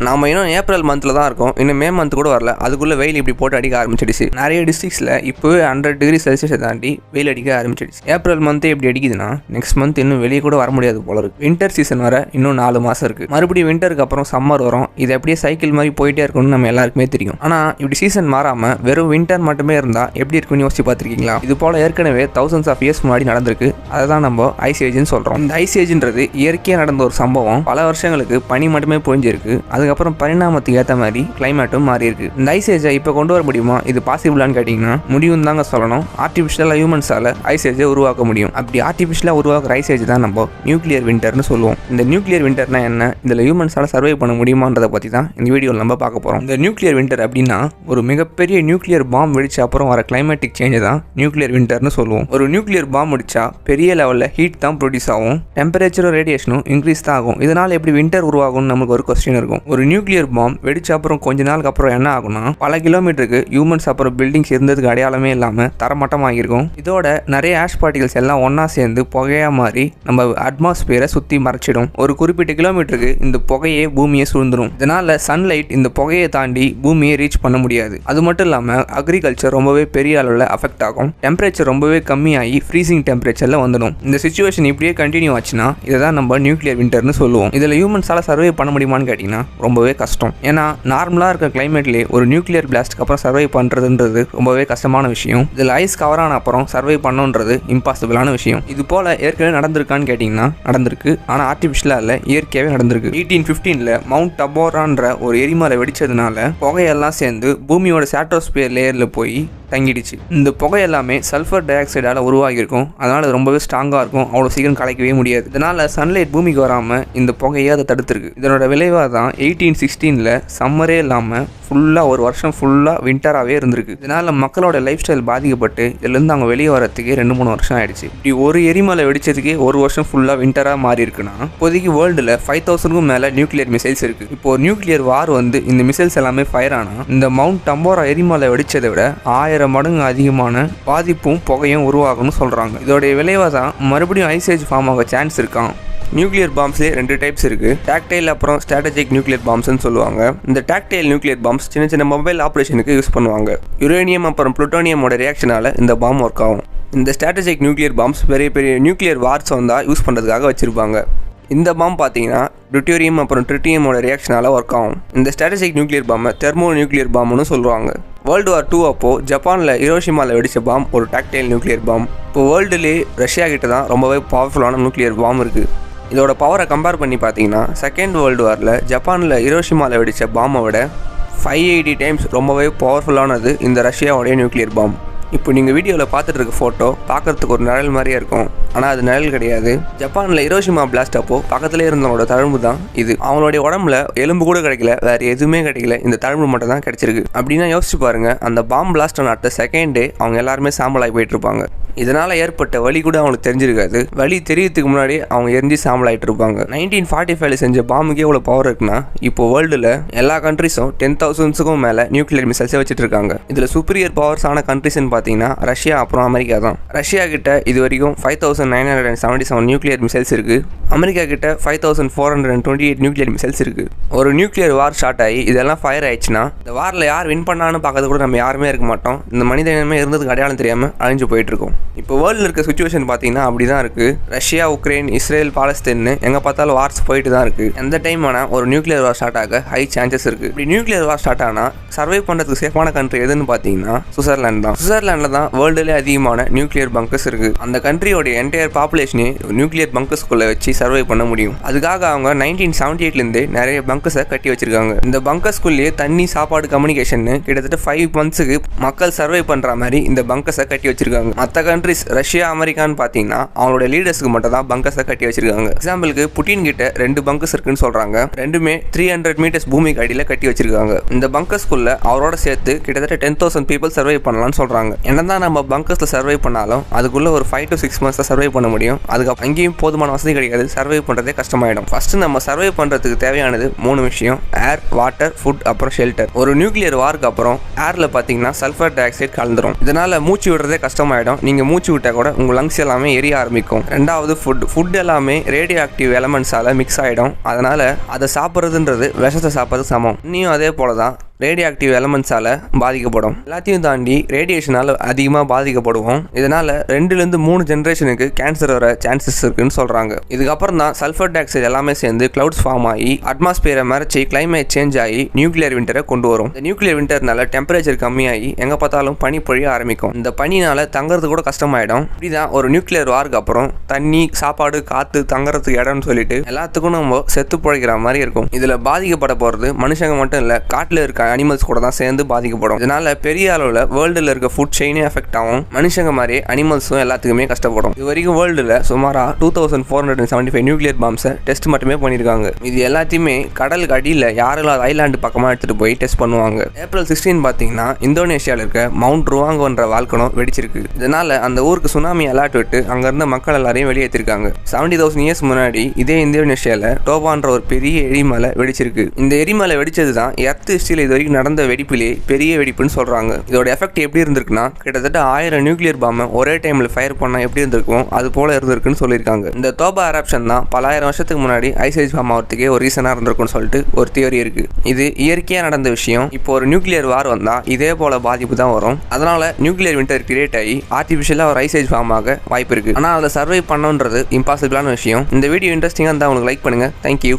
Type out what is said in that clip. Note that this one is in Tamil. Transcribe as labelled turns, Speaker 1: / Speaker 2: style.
Speaker 1: நாம இன்னும் ஏப்ரல் மந்த்ல தான் இருக்கோம், இன்னும் மே மந்த் கூட வரல, அதுக்குள்ள வெயில் இப்படி போட்டு அடிக்க ஆரம்பிச்சிடுச்சு. நிறைய டிஸ்ட்ரிக்ட்ஸ்ல இப்போவே 100 டிகிரி செல்சியஸை தாண்டி வெயில் அடிக்க ஆரம்பிச்சிடுச்சு. ஏப்ரல் மந்த் எப்படி அடிக்குதுன்னா நெக்ஸ்ட் மந்த் இன்னும் வெளியே கூட வர முடியாது போல இருக்கு. வின்டர் சீசன் வர இன்னும் 4 மாசம் இருக்கு. மறுபடியும் வின்டருக்கு அப்புறம் சம்மர் வரும். இது அப்படியே சைக்கிள் மாதிரி போயிட்டே இருக்கும்னு நம்ம எல்லாருக்குமே தெரியும். ஆனா இப்படி சீசன் மாறாம வெறும் வின்டர் மட்டுமே இருந்தா எப்படி இருக்குன்னு யோசிச்சு பார்த்திருக்கீங்களா? இது போல ஏற்கனவே thousands of years முன்னாடி நடந்திருக்கு. அதை தான் நம்ம ஐஸ் ஏஜ்னு சொல்றோம். இந்த ஐஸ் ஏஜ்ன்றது இயற்கையாக நடந்த ஒரு சம்பவம். பல வருஷங்களுக்கு பனி மட்டுமே பொழிஞ்சிருக்கு. அதுக்கப்புறம் பரிணாமத்துக்கு ஏற்ற மாதிரி கிளைமேட்டும் மாறி இருக்கு. இந்த ஐஸ் ஏஜை இப்போ கொண்டு வர முடியுமா? இது பாசிபிளான்னு கேட்டிங்கன்னா முடியும் தாங்க சொல்லணும். ஆர்டிஃபிஷியலாக ஹியூமன்ஸால ஐஸ் ஏஜை உருவாக்க முடியும். அப்படி ஆர்டிஃபிஷியலாக உருவாக்குற ஐஸ் ஏஜ் தான் நம்ம நியூக்ளியர் வின்டர்னு சொல்லுவோம். இந்த நியூக்ளியர் வின்டர்னா என்ன, இதில் ஹியூமன்ஸால சர்வை பண்ண முடியுமான்றதை பற்றி தான் இந்த வீடியோவில் நம்ம பார்க்க போகிறோம். இந்த நியூக்ளியர் வின்டர் அப்படின்னா ஒரு மிகப்பெரிய நியூக்ளியர் பாம் வெடிச்ச அப்புறம் வர கிளைமேட்டிக் சேஞ்சை தான் நியூக்ளியர் வின்டர்னு சொல்லுவோம். ஒரு நியூக்ளியர் பாம் வெடிச்சா பெரிய லெவலில் ஹீட் தான் ப்ரொடியூஸ் ஆகும். டெம்பரேச்சரும் ரேடியேஷனும் இன்க்ரீஸ் தான் ஆகும். இதனால் எப்படி வின்டர் உருவாகும்னு நமக்கு ஒரு கொஸ்டின் இருக்கும். ஒரு நியூக்ளியர் பாம் வெடிச்ச அப்புறம் கொஞ்ச நாளுக்கு அப்புறம் என்ன ஆகும்னா பல கிலோமீட்டருக்கு ஹியூமன்ஸ் அப்புறம் பில்டிங்ஸ் இருந்ததுக்கு அடையாளமே இல்லாமல் தரமட்டமாகிருக்கும். இதோட நிறைய ஆஷ் பார்ட்டிகல்ஸ் எல்லாம் ஒன்னா சேர்ந்து புகையா மாறி நம்ம அட்மாஸ்பியரை சுற்றி மறைச்சிடும். ஒரு குறிப்பிட்ட கிலோமீட்டருக்கு இந்த புகையே பூமியை சூழ்ந்துடும். இதனால சன்லைட் இந்த புகையை தாண்டி பூமியை ரீச் பண்ண முடியாது. அது மட்டும் இல்லாமல் அக்ரிகல்ச்சர் ரொம்பவே பெரிய அளவில் அஃபெக்ட் ஆகும். டெம்பரேச்சர் ரொம்பவே கம்மியாகி ஃப்ரீசிங் டெம்பரேச்சரில் வந்துடும். இந்த சிச்சுவேஷன் இப்படியே கண்டினியூ ஆச்சுன்னா இதை தான் நம்ம நியூக்ளியர் வின்டர்னு சொல்லுவோம். இதில் ஹியூமன்ஸால சர்வை பண்ண முடியுமான்னு கேட்டிங்கன்னா ரொம்பவே கஷ்டம். ஏன்னா நார்மலாக இருக்க கிளைமேட்லேயே ஒரு நியூக்ளியர் பிளாஸ்ட்க்கு அப்புறம் சர்வை பண்ணுறதுன்றது ரொம்பவே கஷ்டமான விஷயம். இதில் ஐஸ் கவர் ஆன அப்புறம் சர்வை பண்ணுன்றது இம்பாசிபிளான விஷயம். இது போல ஏற்கனவே நடந்திருக்கான்னு கேட்டிங்கன்னா நடந்திருக்கு. ஆனால் ஆர்டிஃபிஷியலாக இல்லை, இயற்கையாகவே நடந்திருக்கு. 1815 மவுண்ட் டபோரான்ற ஒரு எரிமலை வெடிச்சதுனால புகையெல்லாம் சேர்ந்து பூமியோட ஸ்ட்ராட்டோஸ்பியர் லேயரில் போய் தங்கிடுச்சு. இந்த புகை எல்லாமே சல்ஃபர் டை ஆக்சைடால் உருவாகியிருக்கும். அதனால் அது ரொம்பவே ஸ்ட்ராங்காக இருக்கும். அவ்வளோ சீக்கிரம் கலைக்கவே முடியாது. இதனால் சன்லைட் பூமிக்கு வராமல் இந்த புகையை அதை தடுத்துருக்கு. இதனோட விளைவாக தான் 1816 சம்மரே இல்லாமல் ஃபுல்லாக ஒரு வருஷம் ஃபுல்லாக வின்டராகவே இருந்திருக்கு. இதனால் மக்களோட லைஃப் ஸ்டைல் பாதிக்கப்பட்டு இதுலேருந்து அவங்க வெளியே வரத்துக்கே 2-3 வருஷம் ஆயிடுச்சு. இப்படி ஒரு எரிமலை வெடிச்சதுக்கே ஒரு வருஷம் ஃபுல்லாக வின்டராக மாறி இருக்குன்னா இப்போதைக்கு வேர்ல்டில் 5000க்கும் மேலே நியூக்ளியர் மிசைல்ஸ் இருக்குது. இப்போ நியூக்ளியர் வார் வந்து இந்த மிசைல்ஸ் எல்லாமே ஃபயர் ஆனால் இந்த மவுண்ட் டம்போரா எரிமலை வெடிச்சதை விட 1000 மடங்கு அதிகமான பாதிப்பும் புகையும் உருவாகும்னு சொல்கிறாங்க. இதோடைய விளைவாக தான் மறுபடியும் ஐஸ் ஏஜ் ஃபார்ம் ஆக சான்ஸ் இருக்கான். நியூக்ளியர் பாம்ஸ்லேயே 2 டைப்ஸ் இருக்குது. டாக்டைல் அப்புறம் ஸ்ட்ராட்டஜிக் நியூக்ளியர் பாம்ஸ்னு சொல்லுவாங்க. இந்த டாக்டைல் நியூக்ளியர் பாம்ஸ் சின்ன சின்ன மொபைல் ஆப்ரேஷனுக்கு யூஸ் பண்ணுவாங்க. யுரேனியம் அப்புறம் புளுட்டோனியமோட ரியாக்ஷனால் இந்த பாம் ஒர்க் ஆகும். இந்த ஸ்ட்ராட்டஜிக் நியூக்ளியர் பாம்ஸ் பெரிய பெரிய நியூக்ளியர் வார்ஸ் வந்தால் யூஸ் பண்ணுறதுக்காக வச்சுருப்பாங்க. இந்த பாம் பார்த்தீங்கன்னா ட்யூட்டோரியம் அப்புறம் ட்ரிட்டியமோட ரியாக்ஷனால் ஒர்க் ஆகும். இந்த ஸ்ட்ராட்டஜிக் நியூக்ளியர் பாம்பை தெர்மோ நியூக்ளியர் பாம்னு சொல்லுவாங்க. வேர்ல்டு வார் 2 அப்போது ஜப்பானில் ஹிரோஷிமாவில் வெடித்த பாம் ஒரு டாக்டைல் நியூக்ளியர் பாம். இப்போ வேர்ல்டுலேயே ரஷ்யா கிட்ட தான் ரொம்பவே பவர்ஃபுல்லான நியூக்ளியர் பாம் இருக்குது. இதோட பவரை கம்பேர் பண்ணி பார்த்தீங்கன்னா செகண்ட் வேர்ல்டு வாரில் ஜப்பானில் ஹிரோஷிமாவில் வெடித்த பாம்பை விட 580 டைம்ஸ் ரொம்பவே பவர்ஃபுல்லானது இந்த ரஷ்யாவுடைய நியூக்ளியர் பாம். இப்போ நீங்கள் வீடியோவில் பார்த்துட்டு இருக்க ஃபோட்டோ பார்க்குறதுக்கு ஒரு நிழல் மாதிரியே இருக்கும். ஆனால் அது நிழல் கிடையாது. ஜப்பானில் ஹிரோஷிமா பிளாஸ்ட் அப்போ பக்கத்துலேயே இருந்தவங்களோட தழும்பு தான் இது. அவங்களுடைய உடம்புல எலும்பு கூட கிடைக்கல, வேறு எதுவுமே கிடைக்கல, இந்த தழும்பு மட்டும் தான் கிடைச்சிருக்கு. அப்படின்னா யோசிச்சு பாருங்க, அந்த பாம் பிளாஸ்ட் ஆன அடுத்த செகண்டே அவங்க எல்லாருமே சாம்பல் ஆகி போயிட்டு இருப்பாங்க. இதனால் ஏற்பட்ட வலி கூட அவங்களுக்கு தெரிஞ்சிருக்காது. வலி தெரியறதுக்கு முன்னாடி அவங்க எரிஞ்சு சாம்பல் ஆகிட்டு இருப்பாங்க. 1945 செஞ்ச பாம்புக்கே எவ்வளோ பவர் இருக்குன்னா இப்போ வேர்ல்டில் எல்லா கண்ட்ரிஸும் 10,000க்கும் மேலே நியூக்ளியர் மிசைல்ஸை வச்சுட்டு இருக்காங்க. இதில் சுப்பீரியர் பவர்ஸான கண்ட்ரிஸ்ன்னு பார்த்தீங்கன்னா ரஷ்யா அப்புறம் அமெரிக்கா தான். ரஷ்யா கிட்ட இது வரைக்கும் 5977 நியூக்ளியர் மிசைல்ஸ் இருக்குது. அமெரிக்கா கிட்ட 5428 நியூக்ளியர் மிசைல்ஸ் இருக்குது. ஒரு நியூக்ளியர் வார் ஸ்டார்ட் ஆகி இதெல்லாம் ஃபயர் ஆயிடுச்சுன்னா இந்த வாரில் யார் வின் பண்ணான்னு பார்க்கறது கூட நம்ம யாருமே இருக்க மாட்டோம். இந்த மனித இனமே இருந்ததுக்கு அடையாளம் தெரியாமல் அழிஞ்சு போயிட்டு இருக்கோம். இப்போ வேர்ல்டில் இருக்க சுச்சுவேஷன் பார்த்தீங்கன்னா அப்படி தான் இருக்குது. ரஷ்யா, உக்ரைன், இஸ்ரேல், பாலஸ்தீன் எங்கே பார்த்தாலும் வார்ஸ் போயிட்டு தான் இருக்குது. எந்த டைம் ஆனால் ஒரு நியூக்ளியர் வார் ஸ்டார்ட் ஆக ஹை சான்சஸ் இருக்குது. இப்படி நியூக்ளியர் வார் ஸ்டார்ட் ஆனால் சர்வை பண்ணுறதுக்கு சேஃபான கண்ட்ரி எதுன்னு பார்த்தீங்கன்னா சுவிட்சர்லாந்து தான். சுவிட்சர்லாண்டில் தான் வேர்ல்டுலேயே அதிகமான நியூக்ளியர் பங்கர்ஸ் இருக்குது. அந்த கண்ட்ரியோட என்டையர் பாப்புலேஷனே நியூக்ளியர் பங்கர்ஸ்குள்ளே வச்சு சர்வை பண்ண முடியும். அதுக்காக அவங்க 1978 நிறைய பங்கர்ஸை கட்டி வச்சிருக்காங்க. இந்த பங்கர்ஸ்குள்ளேயே தண்ணி, சாப்பாடு, கம்யூனிகேஷன் கிட்டத்தட்ட 5 monthsக்கு மக்கள் சர்வை பண்ணுற மாதிரி இந்த பங்கர்ஸை கட்டி வச்சிருக்காங்க. மற்ற கண்ட்ரிஸ் ரஷ்யா, அமெரிக்கான்னு பார்த்தீங்கன்னா அவங்களோட லீடர்ஸ்க்கு மட்டும் தான் பங்கர்ஸை கட்டி வச்சிருக்காங்க. எக்ஸாம்பிளுக்கு புட்டின் கிட்ட 2 பங்கர்ஸ் இருக்குன்னு சொல்றாங்க. ரெண்டுமே 300 meters பூமிக்கு அடியில் கட்டி வச்சிருக்காங்க. இந்த பங்கர்ஸ்குள்ள அவரோட சேர்த்து கிட்டத்தட்ட 10,000 people சர்வை பண்ணலாம்னு சொல்றாங்க. என்னதான் நம்ம பங்கர்ஸில் சர்வை பண்ணாலும் அதுக்குள்ள ஒரு 5 to 6 months தான் சர்வை பண்ண முடியும். அதுக்கு அங்கேயும் போதுமான வசதி கிடைக்காது. சர்வை பண்ணுறதே கஷ்டமாயிடும். ஃபர்ஸ்ட் நம்ம சர்வை பண்ணுறதுக்கு தேவையானது 3 விஷயம்: ஏர், வாட்டர், ஃபுட், அப்புறம் ஷெல்டர். ஒரு நியூக்ளியர் வாருக்கு அப்புறம் ஏர்ல பார்த்தீங்கன்னா சல்ஃபர் டை ஆக்சைடு கலந்துரும். இதனால மூச்சு விடுறதே கஷ்டமாயிடும். நீங்க மூச்சு விட்டா கூட உங்க லங்ஸ் எல்லாமே எரிய ஆரம்பிக்கும். ரெண்டாவது ஃபுட் எல்லாமே ரேடியோ ஆக்டிவ் எலமெண்ட்ஸால மிக்ஸ் ஆயிடும். அதனால அதை சாப்பிட்றதுன்றது விஷத்தை சாப்பிட்றது சமம். இன்னும் அதே போலதான் ரேடியோ ஆக்டிவ் எலமெண்ட்ஸால் பாதிக்கப்படும். எல்லாத்தையும் தாண்டி ரேடியேஷனால் அதிகமாக பாதிக்கப்படுவோம். இதனால் 2-3 ஜென்ரேஷனுக்கு கேன்சர் வர சான்சஸ் இருக்குன்னு சொல்கிறாங்க. இதுக்கப்புறம் தான் சல்ஃபர் டை ஆக்சைடு எல்லாமே சேர்ந்து கிளவுட்ஸ் ஃபார்ம் ஆகி அட்மாஸ்பியரை மறைச்சி கிளைமேட் சேஞ்ச் ஆகி நியூக்ளியர் விண்டரை கொண்டு வரும். இந்த நியூக்ளியர் விண்டர்னால டெம்பரேச்சர் கம்மியாகி எங்கே பார்த்தாலும் பனி பொழிய ஆரம்பிக்கும். இந்த பனினால தங்குறது கூட கஷ்டமாயிடும். இப்படிதான் ஒரு நியூக்ளியர் வாருக்கு அப்புறம் தண்ணி, சாப்பாடு, காற்று, தங்குறதுக்கு இடம்னு சொல்லிட்டு எல்லாத்துக்கும் நம்ம செத்து பிழைக்கிற மாதிரி இருக்கும். இதில் பாதிக்கப்பட போகிறது மனுஷங்க மட்டும் இல்லை, காட்டில் இருக்க அனிமல்ஸ் கூட தான் சேர்ந்து பாதிக்கப்படும். இதனால பெரிய அளவில் வேர்ல்டில் இருக்க ஃபுட் செயினே எஃபெக்ட் ஆகும். மனுஷங்க மாதிரி அனிமல்ஸும் எல்லாத்துக்குமே கஷ்டப்படும். இது வரைக்கும் வேர்ல்டில் சுமாராக 2475 நியூக்ளியர் பாம்ஸை டெஸ்ட் மட்டுமே பண்ணியிருக்காங்க. இது எல்லாத்தையுமே கடலுக்கு அடியில் யாரெல்லாம் ஐலாண்டு பக்கமாக எடுத்துகிட்டு போய் டெஸ்ட் பண்ணுவாங்க. April 16 பார்த்தீங்கன்னா இந்தோனேஷியாவில் இருக்க மவுண்ட் ருவாங்கோன்ற வால்கனோ வெடிச்சிருக்கு. இதனால அந்த ஊருக்கு சுனாமி அலர்ட் விட்டு அங்கிருந்த மக்கள் எல்லாரையும் வெளியேற்றிருக்காங்க. 70,000 இயர்ஸ் முன்னாடி இதே இந்தோனேஷியாவில் டோபான்ற ஒரு பெரிய எரிமலை வெடிச்சிருக்கு. இந்த எரிமலை வெடிச்சது தான் எர்த் ஹிஸ்டரியில் இது வரைக்கும் நடந்த வெடிப்பிலே பெரிய வெடிப்புன்னு சொல்றாங்க. இதோட எஃபெக்ட் எப்படி இருந்திருக்குன்னா கிட்டத்தட்ட 1000 நியூக்ளியர் பாம்பை ஒரே டைம்ல ஃபயர் பண்ணா எப்படி இருந்திருக்கும் அது போல இருந்திருக்குன்னு சொல்லியிருக்காங்க. இந்த தோபா எரப்ஷன் தான் பல ஆயிரம் வருஷத்துக்கு முன்னாடி ஐஸ் ஏஜ் ஃபார்ம் ஆகிறதுக்கே ஒரு ரீசனா இருந்திருக்கும்னு சொல்லிட்டு ஒரு தியரி இருக்கு. இது இயற்கையா நடந்த விஷயம். இப்போ ஒரு நியூக்ளியர் வார் வந்தா இதே போல பாதிப்பு தான் வரும். அதனால நியூக்ளியர் விண்டர் கிரியேட் ஆகி ஆர்டிஃபிஷியலா ஒரு ஐஸ் ஏஜ் ஃபார்ம் ஆக வாய்ப்பு இருக்கு. ஆனா அதை சர்வை பண்ணணுன்றது இம்பாசிபிளான விஷயம். இந்த வீடியோ இன்ட்ரெஸ்டிங்கா இருந்தா உங்களுக்கு லைக் பண்ணுங்க. தேங்க்யூ.